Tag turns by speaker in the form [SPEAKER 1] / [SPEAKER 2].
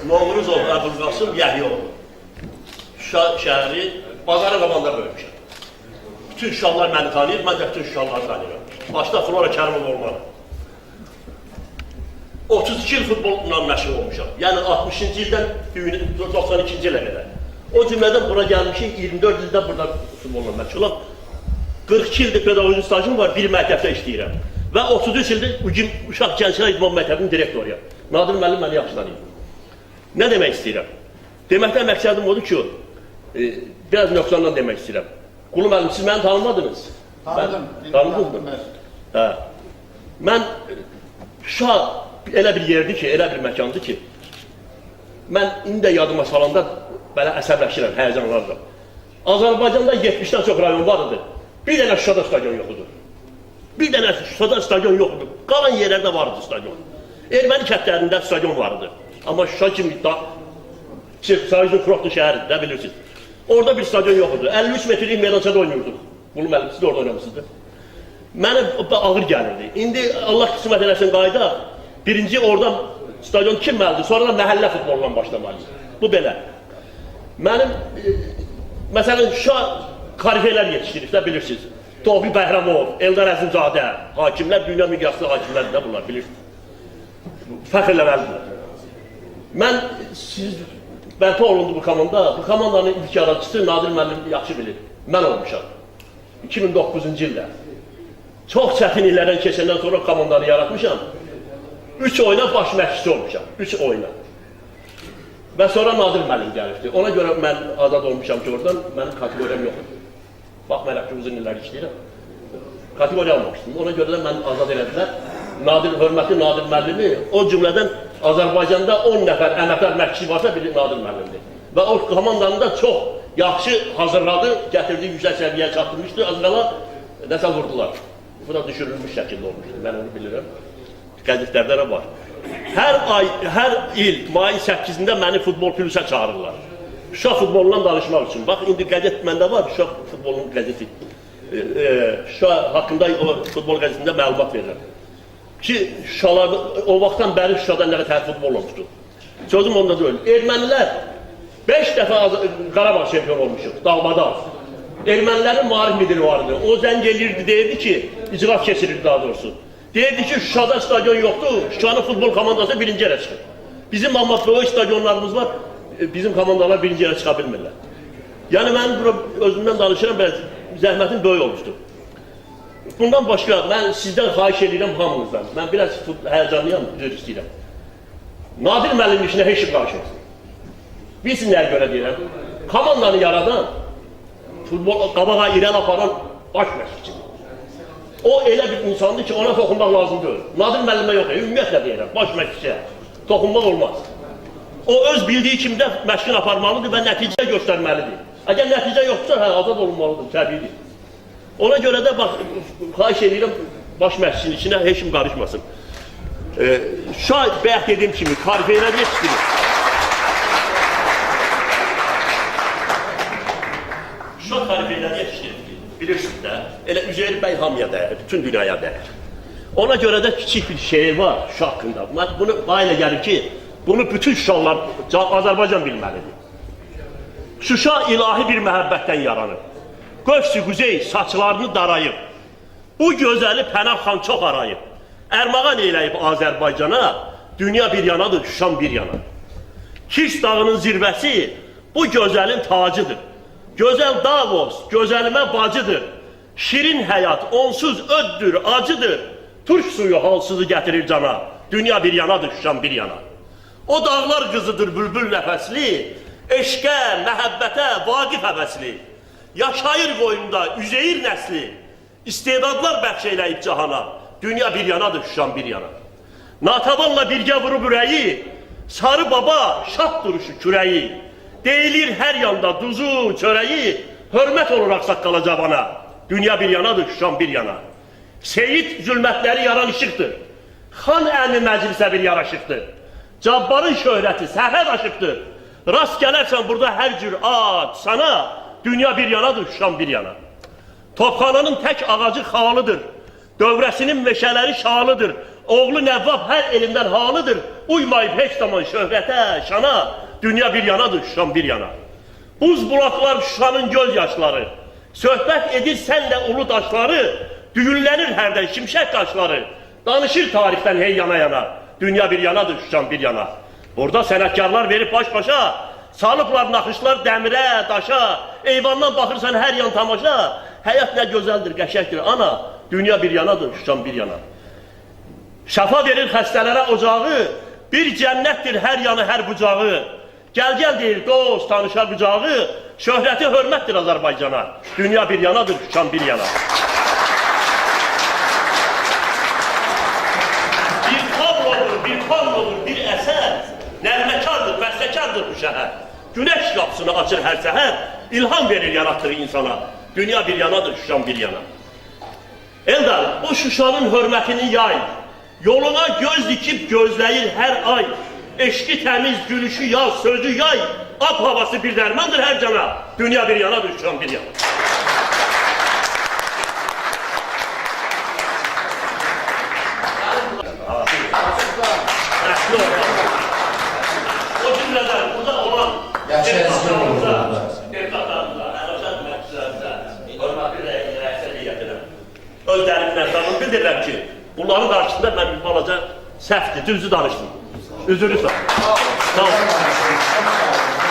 [SPEAKER 1] Nomruzov Əbülqasım Yəhyoğlu. Şuşa şəhəri bazara qabanda böyümüşəm. Bütün Şuşalılar məni tanıyır, mən də bütün Şuşalıları tanıyıram. Başda Flora Kərimov olmalı. 32 il futbolla məşğul olmuşam. Yəni 60-cı ildən 92-ci ilə qədər. O cümlədən bura gəlmişik, 24 ildə burada futbolla məşğulam. 42 ildir pedagojik stajım var, bir məktəbdə işləyirəm. Və 33 ildir Uşaq Gənclər İdman Məktəbinin direktoruyam. Nadir müəllim məni yaxşı tanıyır. Nə demək istəyirəm? Deməkdən məqsədim odur ki, biraz nöqsandan demək istəyirəm. Qulu müəllim, siz məni tanımadınız?
[SPEAKER 2] Tanıdım.
[SPEAKER 1] Tanıdınız mı? Hə. Mən Şuşa elə bir yerdir ki, elə bir məkandır ki, mən indi də yadıma salanda belə əsəbləşirəm, həyəcanlanıram. Azərbaycanda 70-dən çox rayon var idi. Bir dənə Şuşada stadion yoxudur. Bir dənə Şuşada stadion yoxudur. Qalan yerlərdə vardı stadion. Erməni kətlərində stadion vardı. Amma Şuşa kimi Sayıcın Kroxlu şəhəridir, nə bilirsiniz. Orada bir stadion yoxudur. 53 metrlik meydançada oynuyorduk. Bunu müəllim, siz də orada oynamışsınız. Mənə ağır gəlirdi. İndi Allah qismət eləsin qayda, birinci oradan stadion kim məndir, sonra da məhəllə futbolundan başlamalıyız. Bu belə. Mənim, məsələn, Şuşa karifələr yetişdirir, də bilirsiniz. Tofiq Bəhramov, Eldar Əzimzadə, hakimlər, dünya miqyaslı hakimlər də bunlar, bilirsiniz. Fəxr eləməlidir. Mən, siz bərpa olundu bu komandanın ilk yaradıcısı Nadir müəllim yaxşı bilir. Mən olmuşam. 2009-cu ildə. Çox çətin illərdən keçəndən sonra komandanı yaratmışam. 3 oyuna baş məşqçisi olmuşam. 3 oyuna. Və sonra Nadir müəllim gəlirdi. Ona görə mən azad olmuşam ki, oradan mənim kateqoriyam yoxdur. Baxmayaraq ki, uzun illər işləyirəm. Kateqoriya almamışdım. Ona görə də məni azad elədilər. Hörmətli Nadir müəllimi o cümlədən Azərbaycanda 10 nəfər əməkdar məşqçi varsa biri Nadir müəllimdir. Və o komandanı da çox yaxşı hazırladı, gətirdi, yüksək səviyyəyə çatdırmışdı. Azralar nəsə vurdular. Bu da düşürülmüş şəkildə olmuşdu, mən onu bilirəm. Qəzetlərdə də var. Hər il mayın 8-də məni Futbol Plusa çağırırlar. Şuşa futbolundan danışmaq üçün. Bax, indi qəzet məndə var, Şuşa futbolunun qəzeti. Şuşa haqqında o futbol qəzetində məlumat verirəm. Ki, o vaxtdan bəri Şuşada nə qədər futbol olmuşdur. Sözüm onda deyil. Ermənilər 5 dəfə Qarabağ şampiyon olmuşuq, dağbada. Ermənilərin müarif müdiri vardı. O zəng elirdi, deyirdi ki, icraat keçirirdi daha doğrusu. Deyirdi ki, Şuşada stadion yoxdur, Şuşanın futbol komandası birinci yerə çıxır. Bizim amma böyük stadionlarımız var, bizim komandalar birinci yerə çıxa bilmirlər. Yəni, mən özümdən danışıram, biraz zəhmətim böyük olmuşdur. Bundan başqa, mən sizdən xahiş edirəm hamınızdan. Mən biraz həyəcanlıyam, üzr istəyirəm. Nadir müəllimin işinə heç kim qarışmasın. Bilsin nəyə görə deyirəm. Komandanı yaradan, futbol qabağa irəl aparan baş məşqçidir. O elə bir insandır ki, ona toxunmaq lazım deyil. Nadir müəllimə yox, ümumiyyətlə deyirəm, baş məşqçiyə toxunmaq olmaz. O öz bildiyi kimi də məşqin aparmalıdır və nəticə göstərməlidir. Əgər nəticə yoxdursa, azad olunmalıdır, təbiidir. Ona görə də bax, xahiş edirəm, baş məşqçinin içinə heç kim qarışmasın. Şuşa bəyək dediyim kimi, karifələr yetişdirir. Şuşa karifələr yetişdirir, bilirsiniz də, elə Üzeyir bəy hamıya dəyər, bütün dünyaya dəyər. Ona görə də kiçik bir şeir var Şuşa haqqında. Bunu elə gəlir ki, bunu bütün Şuşalılar, Azərbaycan bilməlidir. Şuşa ilahi bir məhəbbətdən yaranır. Qövs-i Quzey saçlarını darayıb, bu gözəli Pənah xan çox arayıb, ərmağan eləyib Azərbaycana, dünya bir yanadır, Şuşam bir yana. Kirs dağının zirvəsi bu gözəlin tacıdır. Gözəl Davos, gözəlimə bacıdır. Şirin həyat, onsuz öddür, acıdır. Türk suyu halsızı gətirir cana, dünya bir yanadır, Şuşam bir yana. O dağlar qızıdır bülbül nəfəsli, eşqə, məhəbbətə, vaqif həvəsli. Yaşayır qoyunda Üzeyir nəsli, istedadlar bəxş eləyib cahana, dünya bir yanadır, Şuşam bir yana. Natavanla birgə vurub ürəyi, sarı baba şah duruşu kürəyi, deyilir hər yanda duzu, çörəyi, hörmət olur ağsaqqala cavana, dünya bir yanadır, Şuşam bir yana. Seyid zülmətləri yaran işıqdır, xan əmi məclisə bir yaraşıqdır, cabbarın şöhrəti səhət aşıqdır, rast gələrsən burada hər cür ağac sana, dünya bir yanadır, Şuşam bir yana. Topxananın tək ağacı xalıdır, dövrəsinin meşələri şalıdır, oğlu Nəvvab hər elindən halıdır, uymayıb heç zaman şöhrətə, şana, dünya bir yanadır, Şuşam bir yana. Buz bulaqlar Şuşanın göz yaşları, söhbət edir sənlə ulu daşları, düyünlənir hərdən şimşək qaşları, danışır tarixdən hey yana yana, dünya bir yanadır, Şuşam bir yana. Orada sənətkarlar verib baş-başa, salıblar naxışlar dəmirə, daşa, eyvandan baxırsan hər yan tamaşa, həyat nə gözəldir, qəşəkdir, ana, dünya bir yanadır, Şuşam bir yana. Şəfa verir xəstələrə ocağı, bir cənnətdir hər yanı, hər bucağı. Gəl deyir, dost, tanışar bucağı, şöhrəti hörmətdir Azərbaycana, dünya bir yanadır, Şuşam bir yana. Bir tablodur, bir tablodur, bir əsər, nərməkardır, bəstəkardır bu şəhər. Güneş qapısını açır hər səhər, ilham verir yarattığı insana, dünya bir yanadır, Şuşam bir yana. Eldar, o Şuşanın hörmətini yay, yoluna göz dikib gözləyir hər ay, eşki təmiz, gülüşü yaz, sözü yay, ab havası bir dərmandır hər cana, dünya bir yanadır, Şuşam bir yana. O cümlədən burada olan evlatlarımıza, əlaqət məhsullarımıza, hörmətli rəisə niyyətinə, öz dərinlərdən bildirlər ki, bunların qarşısında mən bir balaca səhvdir, düzü danışdım. Üzülü sağ. Sağ olun.